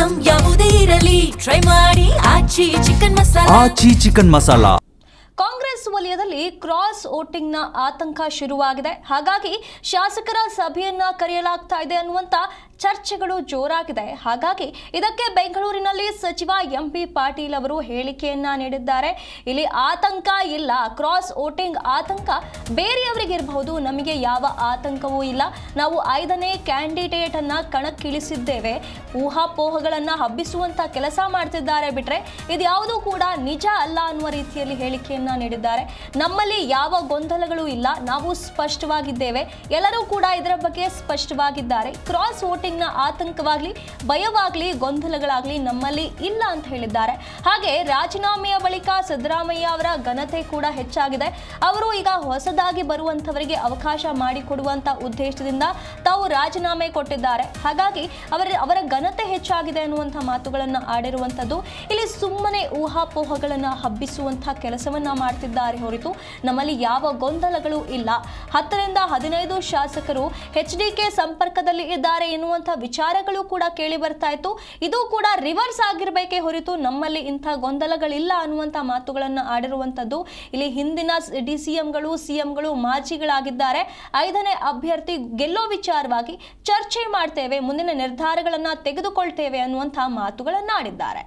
Item ಯಾವುದೇ ಇರಲಿ try ಮಾಡಿ ಆಚಿ ಚಿಕನ್ ಮಸಾಲಾ. ಕಾಂಗ್ರೆಸ್ ವಲಯದಲ್ಲಿ ಕ್ರಾಸ್ ವೋಟಿಂಗ್ನ ಆತಂಕ ಶುರುವಾಗಿದೆ. ಹಾಗಾಗಿ ಶಾಸಕರ ಸಭೆಯನ್ನ ಕರೆಯಲಾಗ್ತಾ ಇದೆ ಅನ್ನುವಂತ ಚರ್ಚೆಗಳು ಜೋರಾಗಿದೆ. ಹಾಗಾಗಿ ಇದಕ್ಕೆ ಬೆಂಗಳೂರಿನಲ್ಲಿ ಸಚಿವ ಎಂಪಿ ಪಾಟೀಲ್ ಅವರು ಹೇಳಿಕೆಯನ್ನ ನೀಡಿದ್ದಾರೆ. ಇಲ್ಲಿ ಆತಂಕ ಇಲ್ಲ, ಕ್ರಾಸ್ ವೋಟಿಂಗ್ ಆತಂಕ ಬೇರೆಯವರಿಗೆ ಇರಬಹುದು, ನಮಗೆ ಯಾವ ಆತಂಕವೂ ಇಲ್ಲ. ನಾವು 5ನೇ ಕ್ಯಾಂಡಿಡೇಟ್ ಅನ್ನ ಕಣಕ್ಕಿಳಿಸಿದ್ದೇವೆ. ಊಹಾಪೋಹಗಳನ್ನ ಹಬ್ಬಿಸುವಂತ ಕೆಲಸ ಮಾಡ್ತಿದ್ದಾರೆ ಬಿಟ್ರೆ ಇದ್ಯಾವುದೂ ಕೂಡ ನಿಜ ಅಲ್ಲ ಅನ್ನುವ ರೀತಿಯಲ್ಲಿ ಹೇಳಿಕೆಯನ್ನ ನೀಡಿದ್ದಾರೆ. ನಮ್ಮಲ್ಲಿ ಯಾವ ಗೊಂದಲಗಳು ಇಲ್ಲ, ನಾವು ಸ್ಪಷ್ಟವಾಗಿದ್ದೇವೆ, ಎಲ್ಲರೂ ಕೂಡ ಇದರ ಬಗ್ಗೆ ಸ್ಪಷ್ಟವಾಗಿದ್ದಾರೆ. ಕ್ರಾಸ್ ವೋಟಿಂಗ್ ನ ಆತಂಕವಾಗ್ಲಿ, ಭಯವಾಗ್ಲಿ, ಗೊಂದಲಗಳಾಗ್ಲಿ ನಮ್ಮಲ್ಲಿ ಇಲ್ಲ ಅಂತ ಹೇಳಿದ್ದಾರೆ. ಹಾಗೆ ರಾಜೀನಾಮೆಯ ಬಳಿಕ ಸಿದ್ದರಾಮಯ್ಯ ಅವರ ಘನತೆ ಕೂಡ ಹೆಚ್ಚಾಗಿದೆ. ಅವರು ಈಗ ಹೊಸದಾಗಿ ಬರುವಂತವರಿಗೆ ಅವಕಾಶ ಮಾಡಿಕೊಡುವಂತ ಉದ್ದೇಶದಿಂದ ತಾವು ರಾಜೀನಾಮೆ ಕೊಟ್ಟಿದ್ದಾರೆ. ಹಾಗಾಗಿ ಅವರ ಘನತೆ ಹೆಚ್ಚಾಗಿದೆ ಅನ್ನುವಂಥ ಮಾತುಗಳನ್ನ ಆಡಿರುವಂತದ್ದು. ಇಲ್ಲಿ ಸುಮ್ಮನೆ ಊಹಾಪೋಹಗಳನ್ನ ಹಬ್ಬಿಸುವಂತಹ ಕೆಲಸವನ್ನ ಮಾಡ್ತಿದ್ದಾರೆ ಹೊರತು ನಮ್ಮಲ್ಲಿ ಯಾವ ಗೊಂದಲಗಳು ಇಲ್ಲ. 10ರಿಂದ 15 ಶಾಸಕರು HDK ಸಂಪರ್ಕದಲ್ಲಿ ಇದ್ದಾರೆ ಎನ್ನುವಂತ ವಿಚಾರಗಳು ಕೂಡ ಕೇಳಿ ಬರ್ತಾ ಇತ್ತು. ಇದು ಕೂಡ ರಿವರ್ಸ್ ಆಗಿರಬೇಕೇ ಹೊರತು ನಮ್ಮಲ್ಲಿ ಇಂಥ ಗೊಂದಲಗಳಿಲ್ಲ ಅನ್ನುವಂತ ಮಾತುಗಳನ್ನ ಆಡಿರುವಂತದ್ದು. ಇಲ್ಲಿ ಹಿಂದಿನ DCMಗಳು CMಗಳು ಮಾಜಿಗಳಾಗಿದ್ದಾರೆ. 5ನೇ ಅಭ್ಯರ್ಥಿ ಗೆಲ್ಲೋ ವಿಚಾರವಾಗಿ ಚರ್ಚೆ ಮಾಡ್ತೇವೆ, ಮುಂದಿನ ನಿರ್ಧಾರಗಳನ್ನ ತೆಗೆದುಕೊಳ್ತೇವೆ ಅನ್ನುವಂತಹ ಮಾತುಗಳನ್ನ ಆಡಿದ್ದಾರೆ.